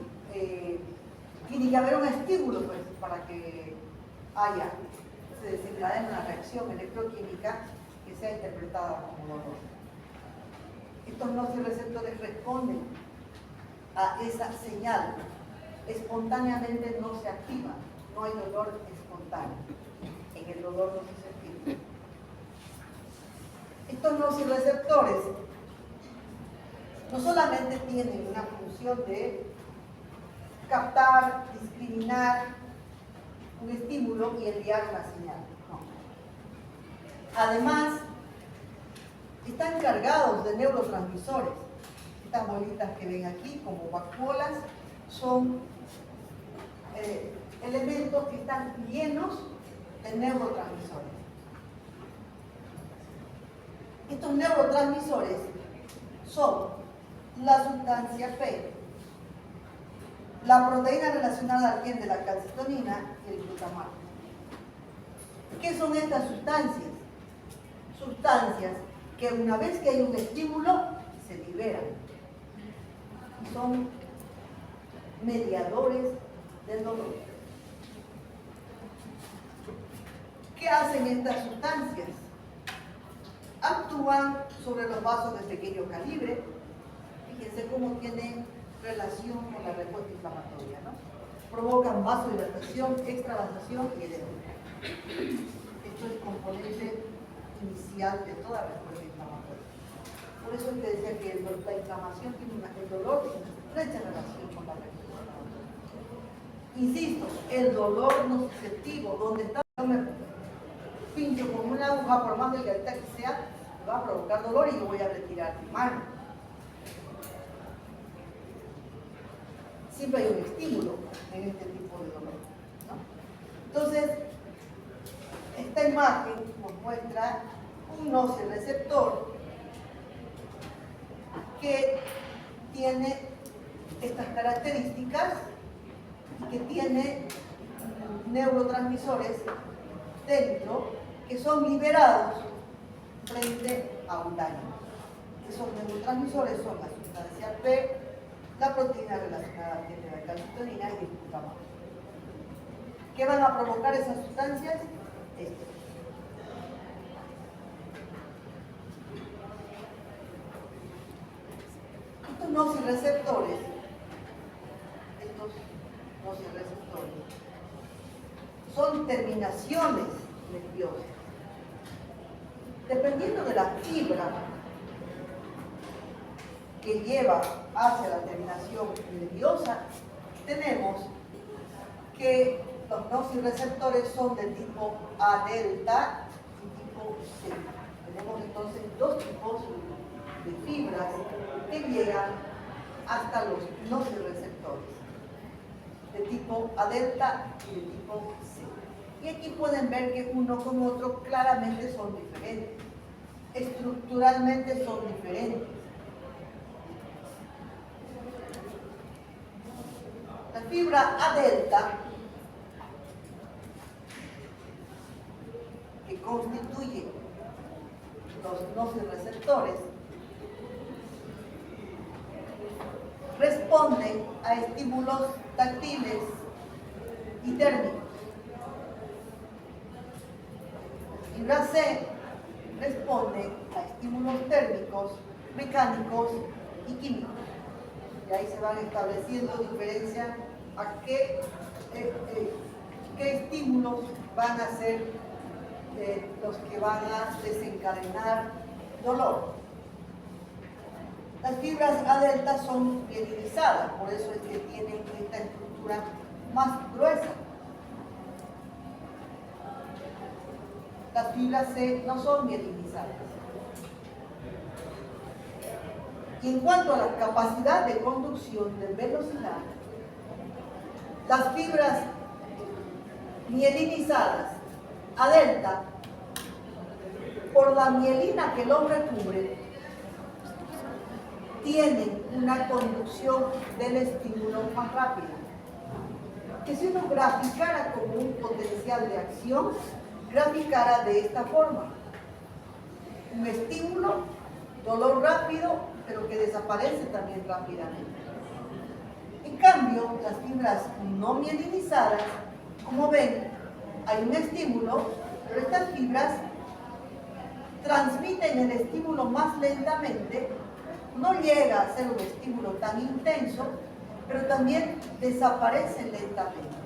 tiene que haber un estímulo pues, para que se desencadene una reacción electroquímica que sea interpretada como dolor. Estos nociceptores responden a esa señal. Espontáneamente no se activa, no hay dolor espontáneo. En el dolor nociceptivo. Estos nociceptores no solamente tienen una función de captar, discriminar un estímulo y enviar una señal. No. Además, están cargados de neurotransmisores. Estas bolitas que ven aquí, como vacuolas, son elementos que están llenos de neurotransmisores. Estos neurotransmisores son la sustancia P, la proteína relacionada al gen de la calcitonina y el glutamato. ¿Qué son estas sustancias? Sustancias que una vez que hay un estímulo se liberan. Son mediadores del dolor. ¿Qué hacen estas sustancias? Actúan sobre los vasos de pequeño calibre. Fíjense cómo tiene relación con la respuesta inflamatoria, ¿no? Provocan vasodilatación, extravasación y edema. Esto es el componente inicial de toda respuesta inflamatoria. Por eso es que decía que la inflamación tiene el dolor tiene una estrecha relación con la respuesta inflamatoria. Insisto, el dolor nociceptivo, donde está, yo me pincho con una aguja, por más delgadita que sea, me va a provocar dolor y yo voy a retirar mi mano. Siempre hay un estímulo en este tipo de dolor, ¿no? Entonces, esta imagen nos muestra un nociceptor que tiene estas características y que tiene neurotransmisores dentro que son liberados frente a un daño. Esos neurotransmisores son la sustancia P, la proteína relacionada al gen de la calcitonina y el glutamato. ¿Qué van a provocar esas sustancias? Estos nociceptores son terminaciones nerviosas. Dependiendo de la fibra que lleva hacia la terminación nerviosa, tenemos que los nociceptores son del tipo A delta y tipo C. Tenemos entonces dos tipos de fibras que llegan hasta los nociceptores, de tipo A delta y de tipo C. Y aquí pueden ver que uno con otro claramente son diferentes, estructuralmente son diferentes. La fibra A delta, que constituye los nociceptores, responden a estímulos táctiles y térmicos. La fibra C responde a estímulos térmicos, mecánicos y químicos. Y ahí se van estableciendo diferencias a qué estímulos van a ser los que van a desencadenar dolor. Las fibras A delta son mielinizadas, por eso es que tienen esta estructura más gruesa. Las fibras C no son mielinizadas. Y en cuanto a la capacidad de conducción de velocidad, las fibras mielinizadas A delta, por la mielina que los recubre, tienen una conducción del estímulo más rápida. Que si uno graficara como un potencial de acción, graficara de esta forma. un estímulo, dolor rápido, pero que desaparece también rápidamente. En cambio, las fibras no mielinizadas, como ven, hay un estímulo, pero estas fibras transmiten el estímulo más lentamente, no llega a ser un estímulo tan intenso, pero también desaparecen lentamente.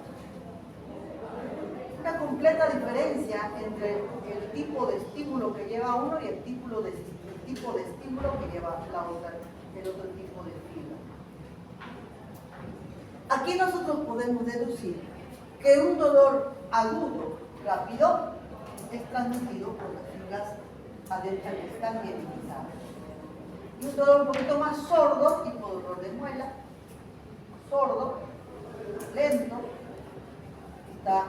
Una completa diferencia entre el tipo de estímulo que lleva uno y el tipo de estímulo que lleva el otro tipo de fibra. Aquí nosotros podemos deducir que un dolor agudo rápido es transmitido por las fibras adentras que están mielinizadas. Y un dolor un poquito más sordo, tipo dolor de muela, sordo, lento, está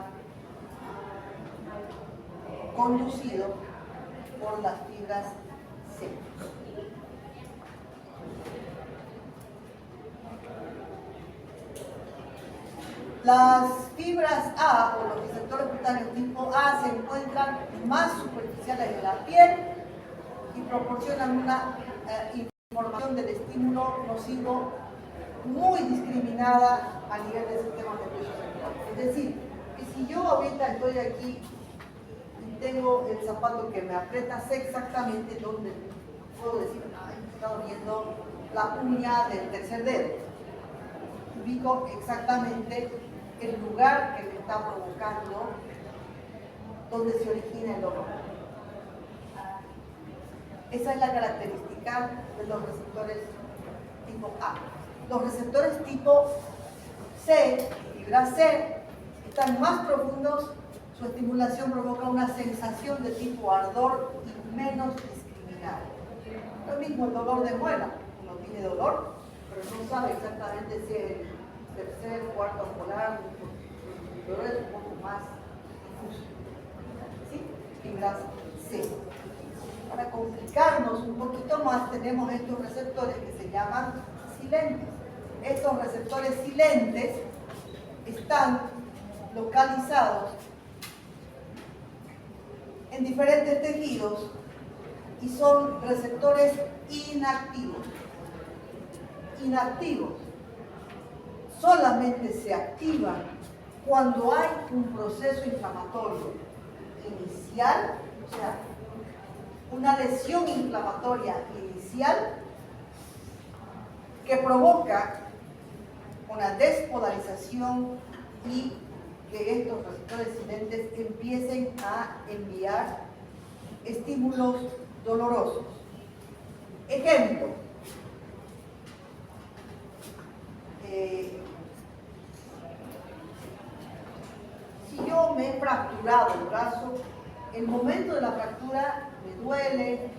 conducido por las fibras C. Las fibras A o los receptores cutáneos tipo A se encuentran más superficiales en la piel y proporcionan una información del estímulo nocivo muy discriminada a nivel del sistema nervioso central. Es decir, que si yo ahorita estoy aquí y tengo el zapato que me aprieta, sé exactamente dónde puedo decir, ay, me está doliendo la uña del tercer dedo. Ubico exactamente el lugar que me está provocando, donde se origina el dolor. Esa es la característica de los receptores tipo A. Los receptores tipo C, fibra C, están más profundos, su estimulación provoca una sensación de tipo ardor y menos discriminada. Lo mismo el dolor de muela, uno tiene dolor, pero no sabe exactamente si es el tercer, cuarto polar, el dolor es un poco más difuso. ¿Sí? Fibras C. Para complicarnos un poquito más, tenemos estos receptores que se llaman silentes. Estos receptores silentes están localizados en diferentes tejidos y son receptores inactivos. Inactivos. Solamente se activan cuando hay un proceso inflamatorio inicial, o sea, una lesión inflamatoria inicial que provoca una despolarización y que estos receptores silentes empiecen a enviar estímulos dolorosos. Ejemplo, si yo me he fracturado el brazo, el momento de la fractura me duele,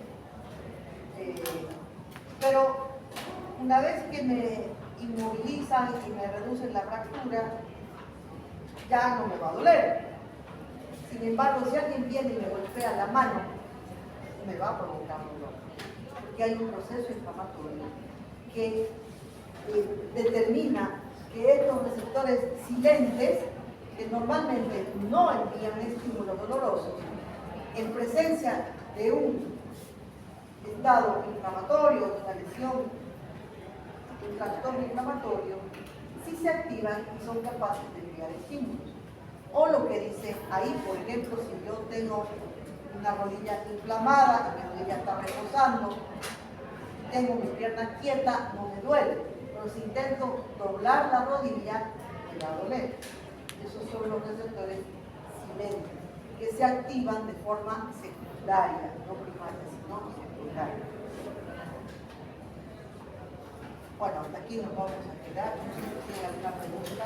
pero una vez que me inmovilizan y me reducen la fractura, ya no me va a doler. Sin embargo, si alguien viene y me golpea la mano, me va a provocar dolor, porque hay un proceso inflamatorio que determina que estos receptores silentes, que normalmente no envían estímulos dolorosos, en presencia de un estado inflamatorio, de una lesión, de un trastorno inflamatorio, sí se activan y son capaces de enviar estímulos. O lo que dice ahí, por ejemplo, si yo tengo una rodilla inflamada y mi rodilla está reposando, tengo mi pierna quieta, no me duele, pero si intento doblar la rodilla, me va a doler. Esos son los receptores silentes, que se activan de forma secundaria, no primaria, sino secundaria. Bueno, hasta aquí nos vamos a quedar. No sé si tienen alguna pregunta.